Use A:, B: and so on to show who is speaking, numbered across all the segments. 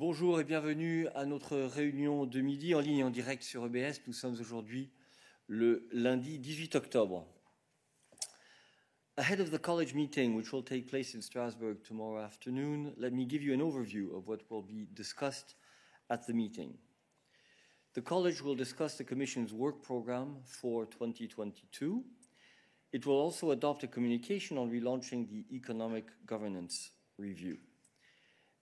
A: Bonjour et bienvenue à notre réunion de midi en ligne et en direct sur EBS. Nous sommes aujourd'hui le lundi 18 octobre. Ahead of the college meeting, which will take place in Strasbourg tomorrow afternoon, let me give you an overview of what will be discussed at the meeting. The college will discuss the Commission's work programme for 2022. It will also adopt a communication on relaunching the Economic Governance Review.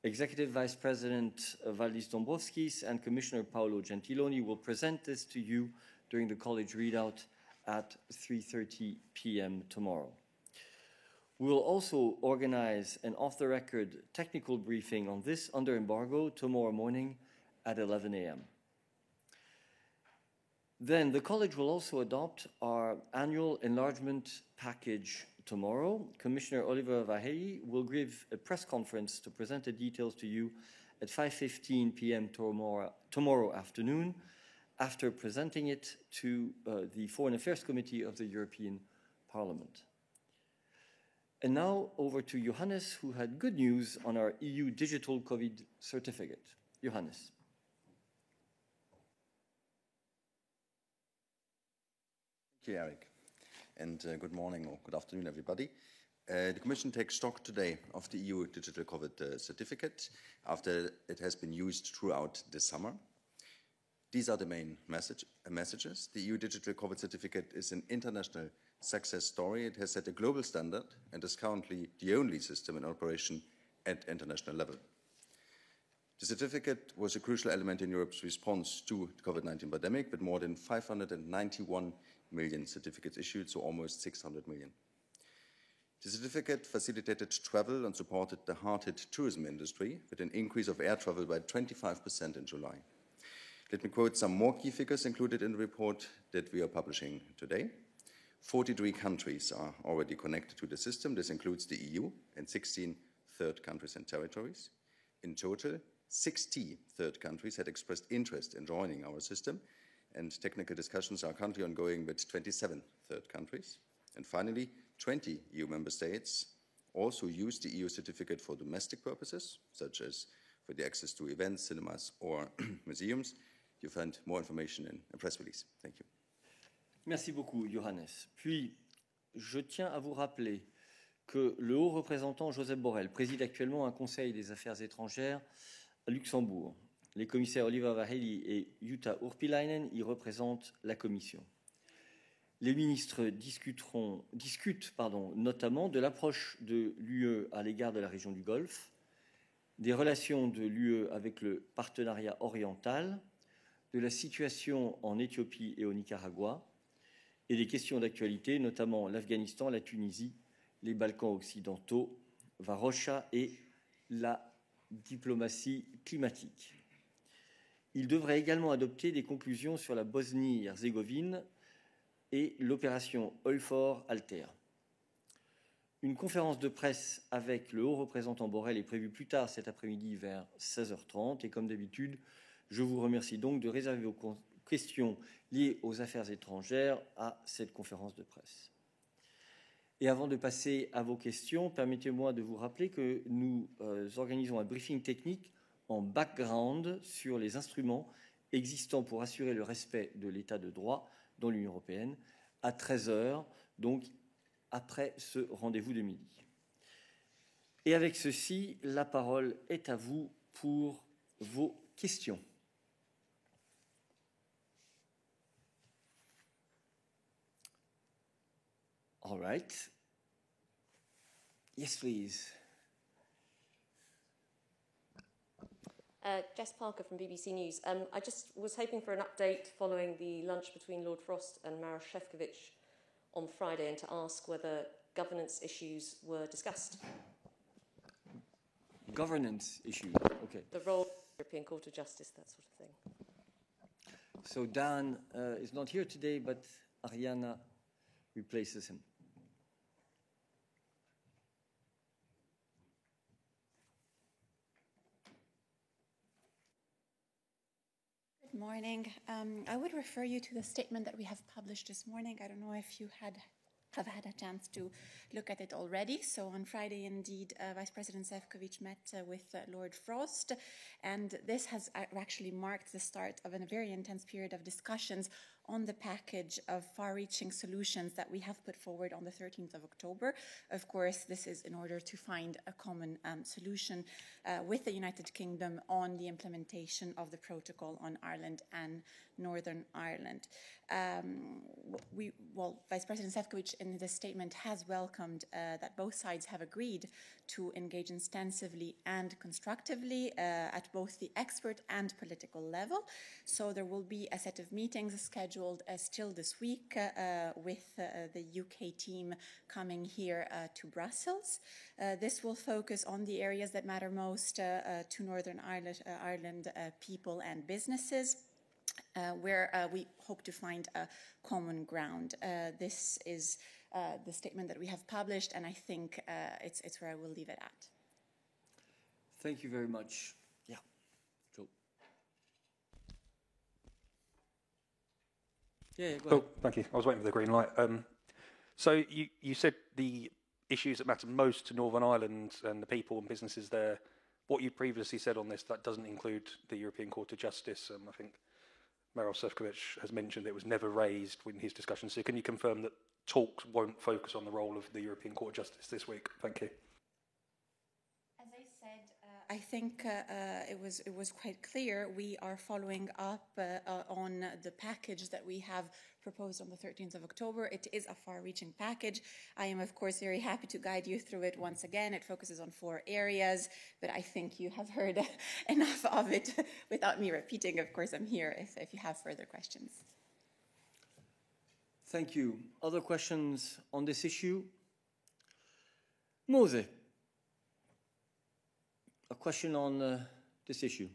A: Executive Vice President Valdis Dombrovskis and Commissioner Paolo Gentiloni will present this to you during the college readout at 3:30 p.m. tomorrow. We will also organize an off-the-record technical briefing on this under embargo tomorrow morning at 11 a.m. Then the college will also adopt our annual enlargement package tomorrow. Commissioner Oliver Vahey will give a press conference to present the details to you at 5:15 p.m. tomorrow afternoon, after presenting it to the Foreign Affairs Committee of the European Parliament. And now over to Johannes, who had good news on our EU digital COVID certificate. Johannes.
B: Thank you, Eric. And good morning or good afternoon, everybody. The Commission takes stock today of the EU Digital COVID certificate after it has been used throughout the summer. These are the main messages. The EU Digital COVID certificate is an international success story. It has set a global standard and is currently the only system in operation at international level. The certificate was a crucial element in Europe's response to the COVID-19 pandemic, with more than 591 million certificates issued, so almost 600 million. The certificate facilitated travel and supported the hard-hit tourism industry with an increase of air travel by 25% in July. Let me quote some more key figures included in the report that we are publishing today. 43 countries are already connected to the system. This includes the EU and 16 third countries and territories. In total, 60 third countries had expressed interest in joining our system, and technical discussions are currently ongoing with 27 third countries. And finally, 20 EU member states also use the EU certificate for domestic purposes, such as for the access to events, cinemas, or museums. You'll find more information in a press release. Thank you.
A: Merci beaucoup, Johannes. Puis, je tiens à vous rappeler que le haut représentant Josep Borrell préside actuellement un conseil des affaires étrangères à Luxembourg. Les commissaires Oliver Vahey et Jutta Urpilainen y représentent la Commission. Les ministres discutent notamment de l'approche de l'UE à l'égard de la région du Golfe, des relations de l'UE avec le partenariat oriental, de la situation en Éthiopie et au Nicaragua, et des questions d'actualité, notamment l'Afghanistan, la Tunisie, les Balkans occidentaux, Varosha et la diplomatie climatique. Il devrait également adopter des conclusions sur la Bosnie-Herzégovine et l'opération EUFOR Alter. Une conférence de presse avec le haut représentant Borrell est prévue plus tard cet après-midi vers 16h30. Et comme d'habitude, je vous remercie donc de réserver vos questions liées aux affaires étrangères à cette conférence de presse. Et avant de passer à vos questions, permettez-moi de vous rappeler que nous organisons un briefing technique en background sur les instruments existants pour assurer le respect de l'état de droit dans l'Union européenne à 13h, donc après ce rendez-vous de midi. Et avec ceci, la parole est à vous pour vos questions. All right. Yes, please.
C: Jess Parker from BBC News. I just was hoping for an update following the lunch between Lord Frost and Maroš Šefčovič on Friday, and to ask whether governance issues were discussed.
A: Governance issues, okay.
C: The role of the European Court of Justice, that sort of thing.
A: So Dan is not here today, but Ariana replaces him.
D: Good morning. I would refer you to the statement that we have published this morning. I don't know if you had have had a chance to look at it already. So on Friday, indeed, Vice President Šefčovič met with Lord Frost, and this has actually marked the start of a very intense period of discussions on the package of far-reaching solutions that we have put forward on the 13th of October. Of course, this is in order to find a common solution with the United Kingdom on the implementation of the protocol on Ireland and Northern Ireland. Vice President Šefčovič in this statement has welcomed that both sides have agreed to engage extensively and constructively at both the expert and political level. So there will be a set of meetings scheduled still this week with the UK team coming here to Brussels. This will focus on the areas that matter most to Northern Ireland people and businesses, where we hope to find a common ground. This is the statement that we have published, and I think it's where I will leave it at.
A: Thank you very much. Yeah, Joe. Yeah, go ahead.
E: Thank you. I was waiting for the green light. So you said the issues that matter most to Northern Ireland and the people and businesses there, what you previously said on this, that doesn't include the European Court of Justice. I think Maroš Šefčovič has mentioned it was never raised in his discussion. So can you confirm that talks won't focus on the role of the European Court of Justice this week? Thank you.
D: As I said, I think it was quite clear. We are following up on the package that we have proposed on the 13th of October. It is a far-reaching package. I am, of course, very happy to guide you through it once again. It focuses on 4 areas, but I think you have heard enough of it without me repeating. Of course, I'm here if you have further questions.
A: Thank you. Other questions on this issue? Mose, a question on this issue.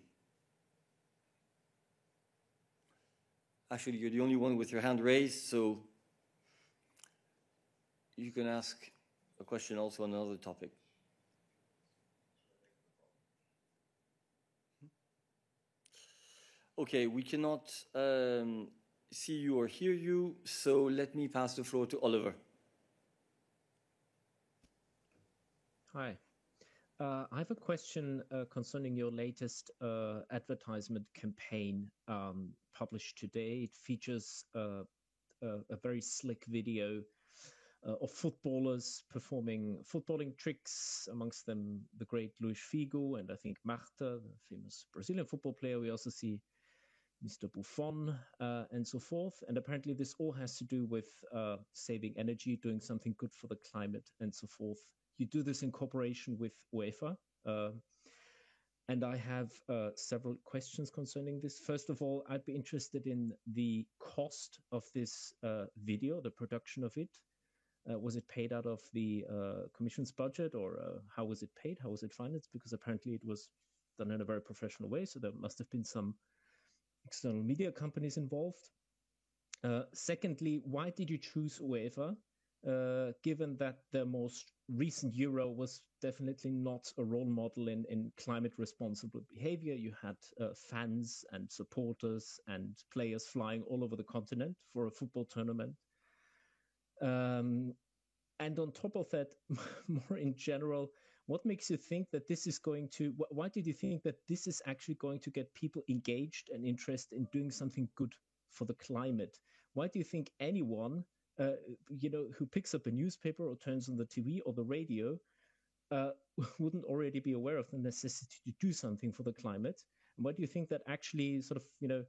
A: Actually, you're the only one with your hand raised, so you can ask a question also on another topic. Okay, we cannot see you or hear you, so let me pass the floor to Oliver.
F: Hi. I have a question concerning your latest advertisement campaign published today. It features a very slick video of footballers performing footballing tricks, amongst them the great Luis Figo and I think Marta, the famous Brazilian football player. We also see Mr. Buffon and so forth. And apparently this all has to do with saving energy, doing something good for the climate and so forth. You do this in cooperation with UEFA. And I have several questions concerning this. First of all, I'd be interested in the cost of this video, the production of it. Was it paid out of the Commission's budget, or how was it paid? How was it financed? Because apparently it was done in a very professional way, so there must have been some external media companies involved. Secondly, why did you choose UEFA? Given that the most recent Euro was definitely not a role model in climate responsible behavior. You had fans and supporters and players flying all over the continent for a football tournament. And on top of that, more in general, what makes you think that this is going to, why did you think that this is actually going to get people engaged and interested in doing something good for the climate? Why do you think anyone who picks up a newspaper or turns on the TV or the radio wouldn't already be aware of the necessity to do something for the climate? And why do you think that actually sort of,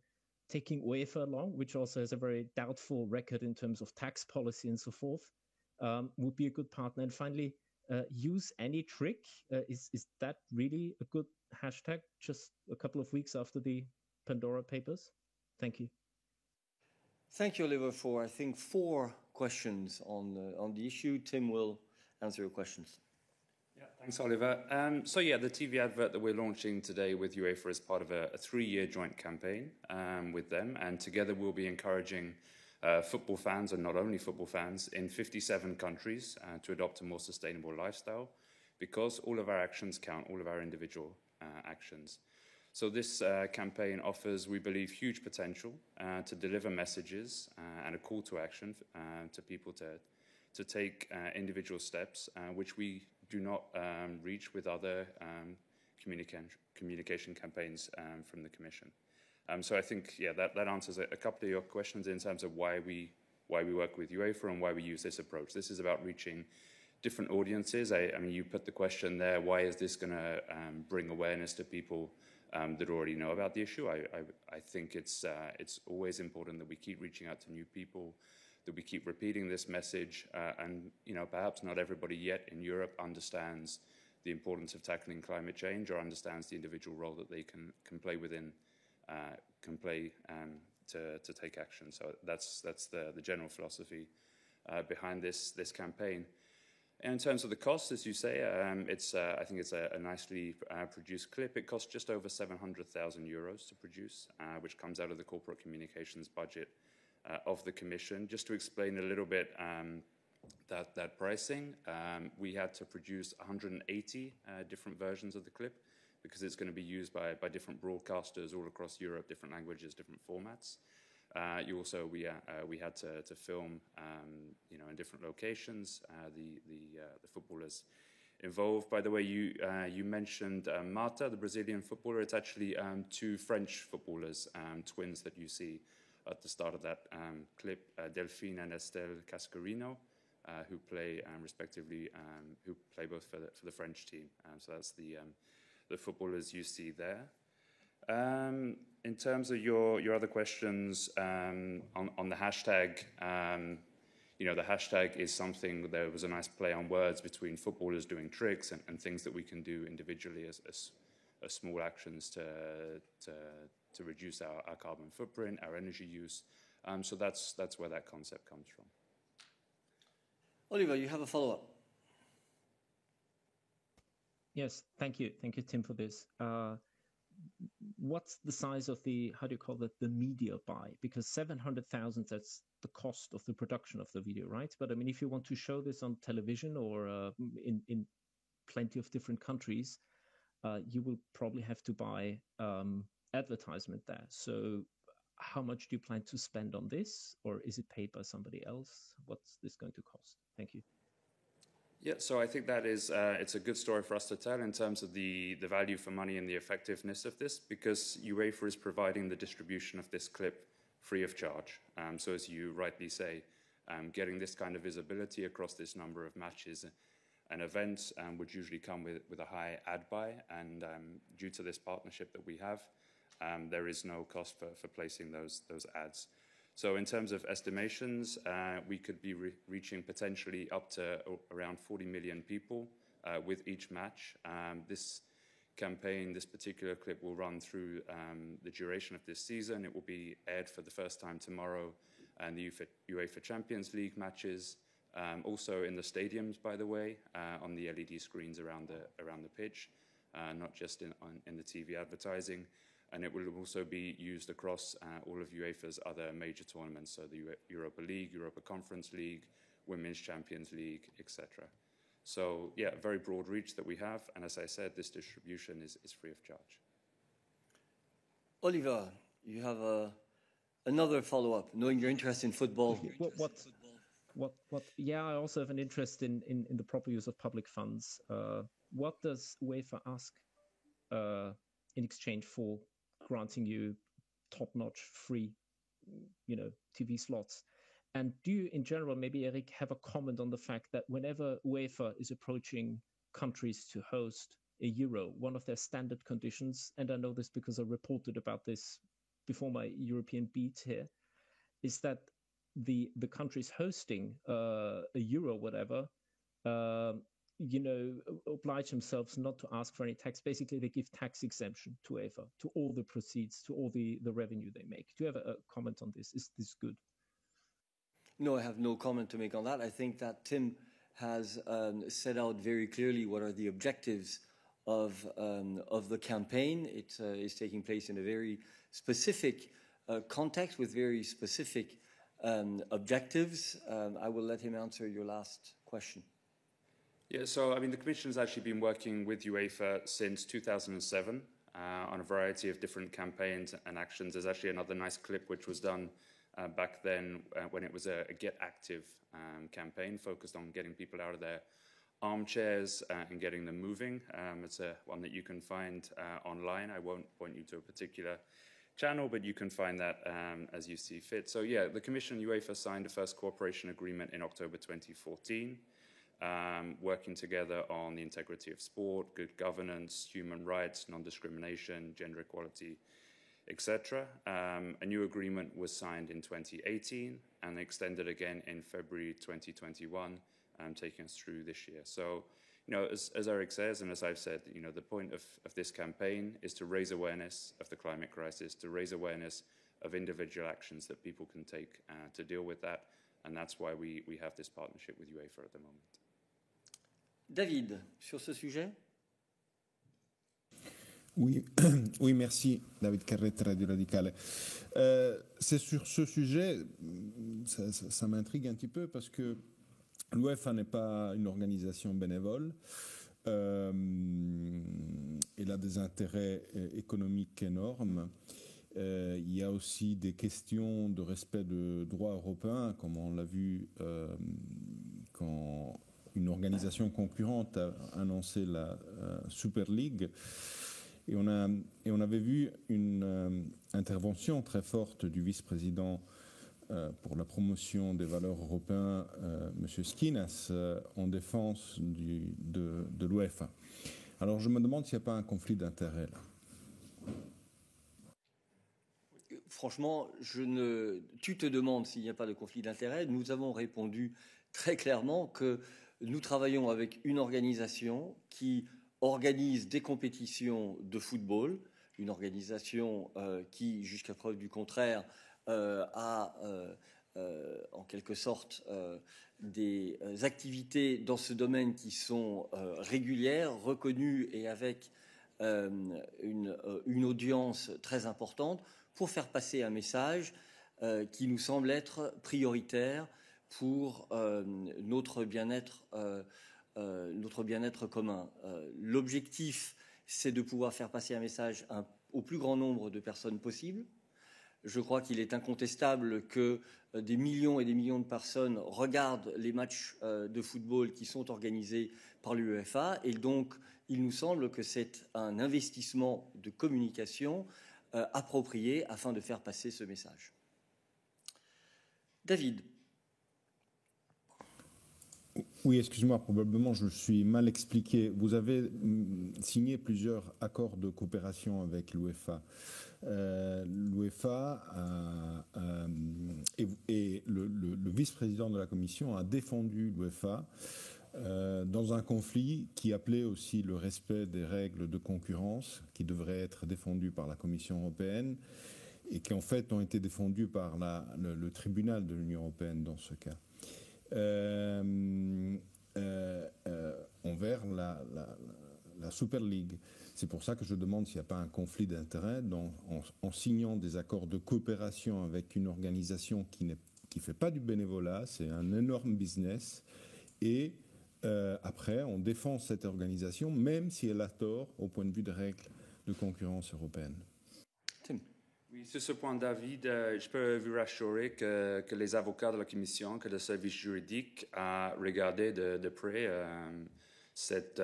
F: taking UEFA along, which also has a very doubtful record in terms of tax policy and so forth, would be a good partner? And finally, use any trick. Is that really a good hashtag just a couple of weeks after the Pandora Papers? Thank you.
A: Thank you, Oliver, for, I think, 4 questions on the issue. Tim will answer your questions.
G: Yeah, thanks, Oliver. The TV advert that we're launching today with UEFA is part of a 3-year joint campaign with them. And together we'll be encouraging football fans, and not only football fans, in 57 countries to adopt a more sustainable lifestyle, because all of our actions count, all of our individual actions. So this campaign offers, we believe, huge potential to deliver messages and a call to action to people to take individual steps, which we do not reach with other communication campaigns from the Commission. So I think, yeah, that answers a couple of your questions in terms of why we work with UEFA and why we use this approach. This is about reaching different audiences. I mean, you put the question there, why is this going to bring awareness to people that already know about the issue? I think it's always important that we keep reaching out to new people, that we keep repeating this message, and perhaps not everybody yet in Europe understands the importance of tackling climate change or understands the individual role that they can play within, to take action. So that's the general philosophy behind this campaign. And in terms of the cost, as you say, I think it's a nicely produced clip. It costs just over 700,000 euros to produce, which comes out of the corporate communications budget of the Commission. Just to explain a little bit that pricing, we had to produce 180 different versions of the clip because it's going to be used by different broadcasters all across Europe, different languages, different formats. We had to film, in different locations. The footballers involved. By the way, you mentioned Marta, the Brazilian footballer. It's actually two French footballers, twins that you see at the start of that clip, Delphine and Estelle Cascarino, who play respectively, who play both for the French team. So that's the footballers you see there. In terms of your other questions on the hashtag, the hashtag is something, there was a nice play on words between footballers doing tricks and things that we can do individually as small actions to reduce our carbon footprint, our energy use. So that's where that concept comes from.
A: Oliver, you have a follow-up.
F: Yes, thank you. Thank you, Tim, for this. What's the size of the media buy? Because 700,000, that's the cost of the production of the video, right? But I mean, if you want to show this on television or in plenty of different countries, you will probably have to buy advertisement there. So how much do you plan to spend on this? Or is it paid by somebody else? What's this going to cost? Thank you.
G: Yeah, so I think that is it's a good story for us to tell in terms of the value for money and the effectiveness of this, because UEFA is providing the distribution of this clip free of charge. So as you rightly say, getting this kind of visibility across this number of matches and events would usually come with a high ad buy, and due to this partnership that we have, there is no cost for placing those ads. So in terms of estimations, we could be reaching potentially up to around 40 million people with each match. This campaign, this particular clip, will run through the duration of this season. It will be aired for the first time tomorrow and the UEFA Champions League matches. Also in the stadiums, by the way, on the LED screens around the pitch, not just in the TV advertising. And it will also be used across all of UEFA's other major tournaments, so the Europa League, Europa Conference League, Women's Champions League, etc. So, yeah, a very broad reach that we have. And as I said, this distribution is free of charge.
A: Oliver, you have another follow-up, knowing your interest in football.
F: Yeah, I also have an interest in the proper use of public funds. What does UEFA ask in exchange for granting you top-notch free, TV slots? And do you, in general, maybe Eric, have a comment on the fact that whenever UEFA is approaching countries to host a Euro, one of their standard conditions, and I know this because I reported about this before my European beat here, is that the countries hosting a Euro, whatever, oblige themselves not to ask for any tax. Basically, they give tax exemption to UEFA, to all the proceeds, to all the revenue they make. Do you have a comment on this? Is this good?
A: No, I have no comment to make on that. I think that Tim has set out very clearly what are the objectives of the campaign. It is taking place in a very specific context with very specific objectives. I will let him answer your last question.
G: Yeah, so I mean, the Commission has actually been working with UEFA since 2007 on a variety of different campaigns and actions. There's actually another nice clip which was done back then when it was a Get Active campaign focused on getting people out of their armchairs and getting them moving. It's one that you can find online. I won't point you to a particular channel, but you can find that as you see fit. So yeah, the Commission and UEFA signed a first cooperation agreement in October 2014, working together on the integrity of sport, good governance, human rights, non-discrimination, gender equality, etc. A new agreement was signed in 2018 and extended again in February 2021, taking us through this year. So, as Eric says, and as I've said, the point of this campaign is to raise awareness of the climate crisis, to raise awareness of individual actions that people can take to deal with that. And that's why we have this partnership with UEFA at the moment.
A: David, sur ce sujet?
H: Oui, oui, merci, David Carrette, Radio Radicale. C'est sur ce sujet, ça m'intrigue un petit peu parce que l'UEFA n'est pas une organisation bénévole. Elle a des intérêts économiques énormes. Il y a aussi des questions de respect de droits européens, comme on l'a vu quand une organisation concurrente a annoncé la Super League. Et on avait vu une intervention très forte du vice-président pour la promotion des valeurs européennes, M. Skinas, en défense de l'UEFA. Alors je me demande s'il n'y a pas un conflit d'intérêts là.
A: Franchement, tu te demandes s'il n'y a pas de conflit d'intérêts. Nous avons répondu très clairement que nous travaillons avec une organisation qui organise des compétitions de football, une organisation qui, jusqu'à preuve du contraire, a en quelque sorte des activités dans ce domaine qui sont régulières, reconnues et avec une audience très importante pour faire passer un message qui nous semble être prioritaire pour notre bien-être commun. L'objectif, c'est de pouvoir faire passer un message au plus grand nombre de personnes possible. Je crois qu'il est incontestable que des millions et des millions de personnes regardent les matchs de football qui sont organisés par l'UEFA, et donc il nous semble que c'est un investissement de communication approprié afin de faire passer ce message. David.
H: Oui, excuse-moi, probablement je suis mal expliqué. Vous avez signé plusieurs accords de coopération avec l'UEFA. L'UEFA et le vice-président de la Commission a défendu l'UEFA dans un conflit qui appelait aussi le respect des règles de concurrence qui devraient être défendues par la Commission européenne et qui en fait ont été défendues par le tribunal de l'Union européenne dans ce cas. Envers la Super League. C'est pour ça que je demande s'il n'y a pas un conflit d'intérêts en signant des accords de coopération avec une organisation qui ne fait pas du bénévolat, c'est un énorme business, et après on défend cette organisation même si elle a tort au point de vue des règles de concurrence européenne.
A: Tim.
G: Oui, sur ce point, David, je peux vous rassurer que les avocats de la Commission, que le service juridique a regardé de près cette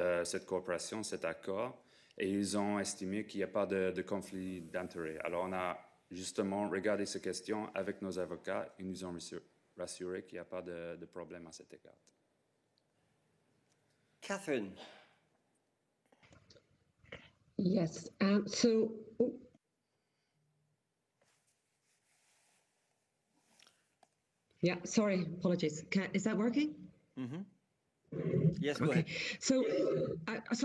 G: coopération, cet accord, et ils ont estimé qu'il n'y a pas de conflit d'intérêt. Alors, on a justement regardé ces questions avec nos avocats et nous ont rassuré qu'il n'y a pas de problème à cet égard.
A: Catherine.
I: Yes. Yeah, sorry, apologies. Is that working?
A: Mm-hmm. Yes, go
I: okay.
A: ahead.
I: So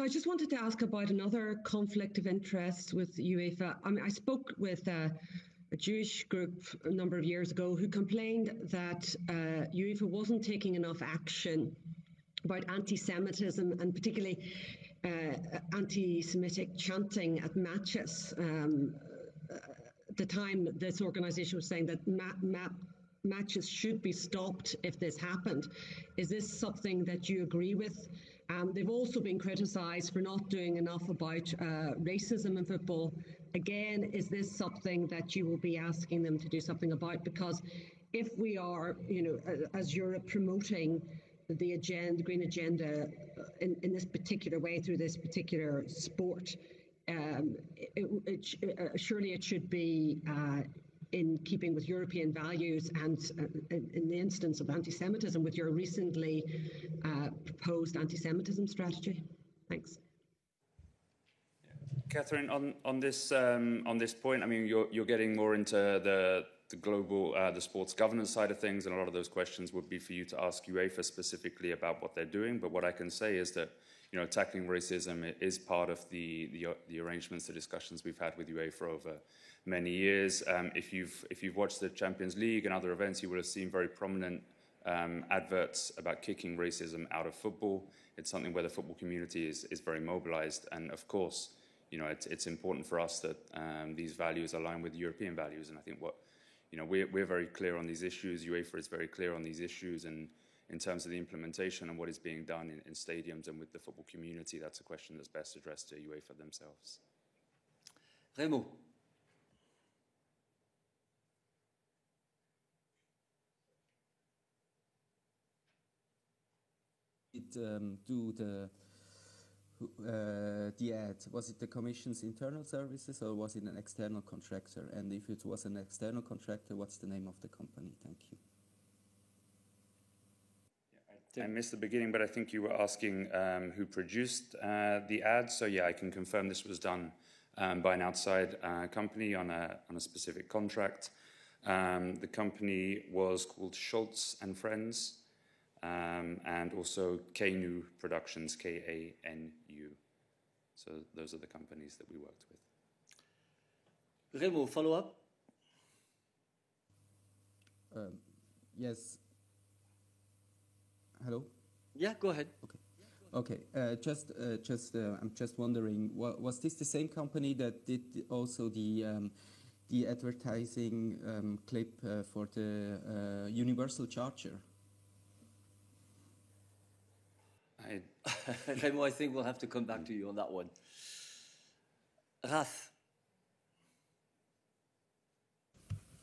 I: I just wanted to ask about another conflict of interest with UEFA. I mean, I spoke with a Jewish group a number of years ago who complained that UEFA wasn't taking enough action about anti-Semitism and particularly anti-Semitic chanting at matches. At the time, this organisation was saying that matches should be stopped if this happened. Is this something that you agree with? They've also been criticised for not doing enough about racism in football. Again, is this something that you will be asking them to do something about? Because if we are, as Europe, promoting the agenda, the green agenda, in this particular way through this particular sport, surely it should be in keeping with European values and in the instance of anti-Semitism with your recently proposed anti-Semitism strategy. Thanks.
G: Catherine, on this point, I mean, you're getting more into the global, the sports governance side of things, and a lot of those questions would be for you to ask UEFA specifically about what they're doing. But what I can say is that, tackling racism is part of the arrangements, the discussions we've had with UEFA over many years. If you've watched the Champions League and other events, you will have seen very prominent adverts about kicking racism out of football. It's something where the football community is very mobilized, and of course, it's important for us that these values align with European values. And I think we're very clear on these issues. UEFA is very clear on these issues, and in terms of the implementation and what is being done in stadiums and with the football community, that's a question that's best addressed to UEFA themselves.
A: Remo.
J: Do the ad, was it the Commission's internal services or was it an external contractor? And if it was an external contractor, what's the name of the company? Thank you.
G: I missed the beginning, but I think you were asking who produced the ad. So yeah, I can confirm this was done by an outside company on a specific contract. The company was called Schultz and Friends. And also KANU Productions, KANU. So those are the companies that we worked with.
A: Remo, follow up?
J: Yes. Hello?
A: Yeah, go ahead.
J: Okay. I'm just wondering, was this the same company that did also the advertising clip for the Universal Charger?
A: Remo, I think we'll have to come back to you on that one. Raf.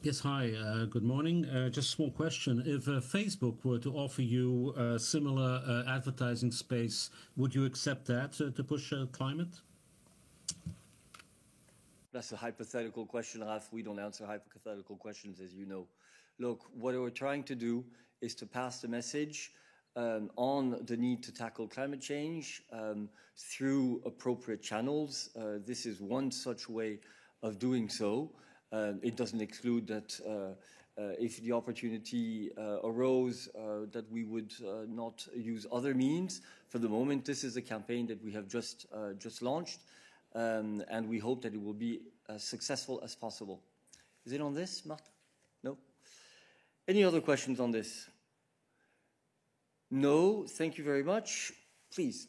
K: Yes, hi, good morning. Just a small question. If Facebook were to offer you a similar advertising space, would you accept that to push climate?
A: That's a hypothetical question, Raf. We don't answer hypothetical questions, as you know. Look, what we're trying to do is to pass the message on the need to tackle climate change through appropriate channels. This is one such way of doing so. It doesn't exclude that if the opportunity arose that we would not use other means. For the moment, this is a campaign that we have just launched, and we hope that it will be as successful as possible. Is it on this, Marta? No? Any other questions on this? No, thank you very much. Please.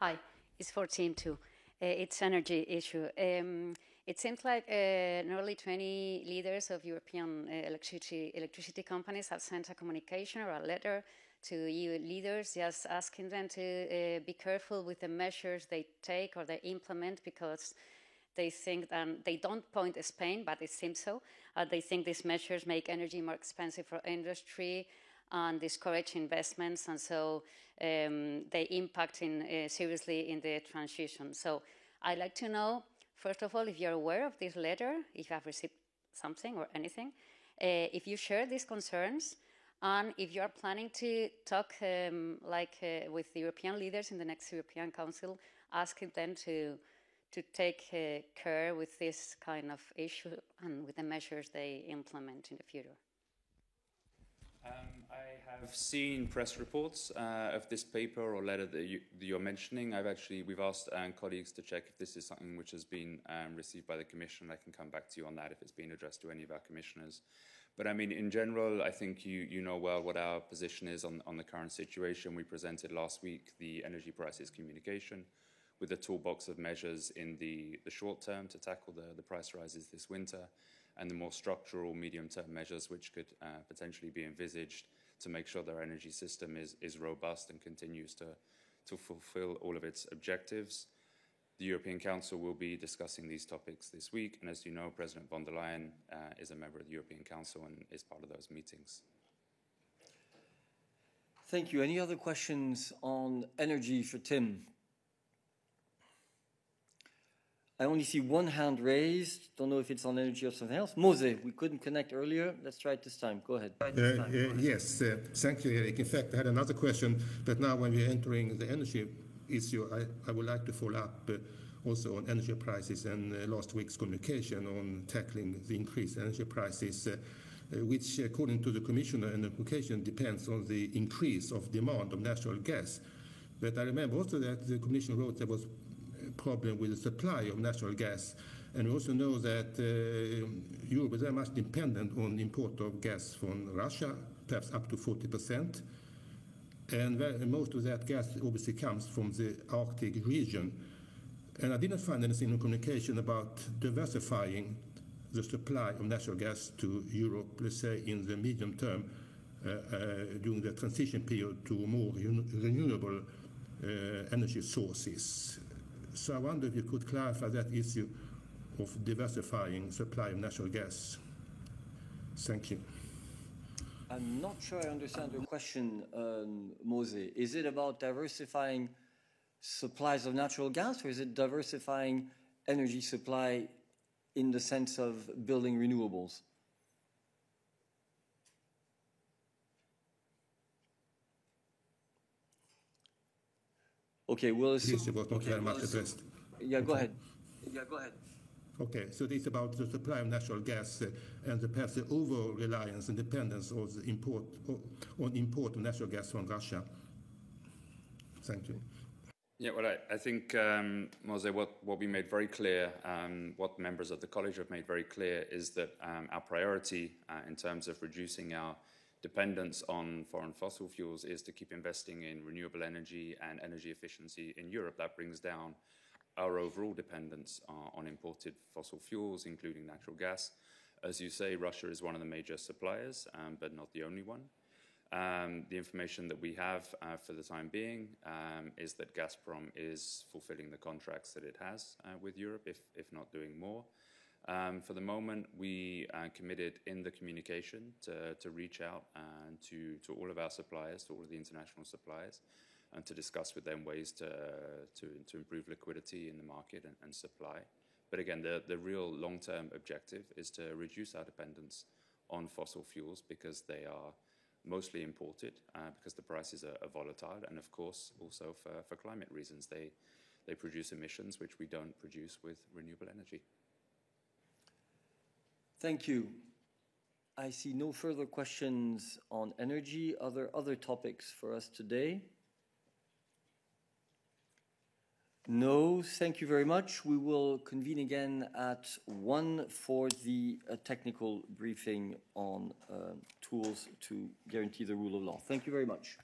L: Hi, it's for Team 2. It's energy issue. It seems like nearly 20 leaders of European electricity companies have sent a communication or a letter to EU leaders just asking them to be careful with the measures they take or they implement, because they think they don't point at Spain, but it seems so. They think these measures make energy more expensive for industry and discourage investments, and so they impact seriously in the transition. So I'd like to know, first of all, if you're aware of this letter, if you have received something or anything, if you share these concerns, and if you are planning to talk with the European leaders in the next European Council, asking them to take care with this kind of issue and with the measures they implement in the future.
G: I have seen press reports of this paper or letter that you're mentioning. We've asked colleagues to check if this is something which has been received by the Commission. I can come back to you on that if it's been addressed to any of our commissioners. But I mean, in general, I think you know well what our position is on the current situation. We presented last week the energy prices communication with a toolbox of measures in the short term to tackle the price rises this winter, and the more structural medium-term measures which could potentially be envisaged to make sure their energy system is robust and continues to fulfill all of its objectives. The European Council will be discussing these topics this week, and as you know, President von der Leyen is a member of the European Council and is part of those meetings.
A: Thank you. Any other questions on energy for Tim? I only see one hand raised. Don't know if it's on energy or something else. Mose, we couldn't connect earlier. Let's try it this time. Go ahead.
M: Yes, thank you, Eric. In fact, I had another question, but now when we're entering the energy issue, I would like to follow up also on energy prices and last week's communication on tackling the increased energy prices, which, according to the Commissioner and the communication, depends on the increase of demand of natural gas. But I remember also that the Commission wrote there was a problem with the supply of natural gas. And we also know that Europe is very much dependent on import of gas from Russia, perhaps up to 40%. And most of that gas obviously comes from the Arctic region. And I didn't find anything in communication about diversifying the supply of natural gas to Europe, let's say in the medium term, during the transition period to more renewable energy sources. So I wonder if you could clarify that issue of diversifying supply of natural gas. Thank you.
A: I'm not sure I understand your question, Mose. Is it about diversifying supplies of natural gas, or is it diversifying energy supply in the sense of building renewables? Okay, well,
M: this was not very much addressed.
A: Yeah, go ahead. Yeah, go ahead.
M: Okay, so this is about the supply of natural gas and perhaps the over-reliance and dependence of the import of natural gas from Russia. Thank you.
G: Yeah, well, I think, Mose, what we made very clear, what members of the College have made very clear is that our priority in terms of reducing our dependence on foreign fossil fuels is to keep investing in renewable energy and energy efficiency in Europe. That brings down our overall dependence on imported fossil fuels, including natural gas. As you say, Russia is one of the major suppliers, but not the only one. The information that we have for the time being is that Gazprom is fulfilling the contracts that it has with Europe, if not doing more. For the moment, we committed in the communication to reach out to all of our suppliers, to all of the international suppliers, and to discuss with them ways to improve liquidity in the market and supply. But again, the real long-term objective is to reduce our dependence on fossil fuels because they are mostly imported, because the prices are volatile, and of course also for climate reasons. They produce emissions which we don't produce with renewable energy.
A: Thank you. I see no further questions on energy. Other topics for us today? No, thank you very much. We will convene again at 1 for the technical briefing on tools to guarantee the rule of law. Thank you very much.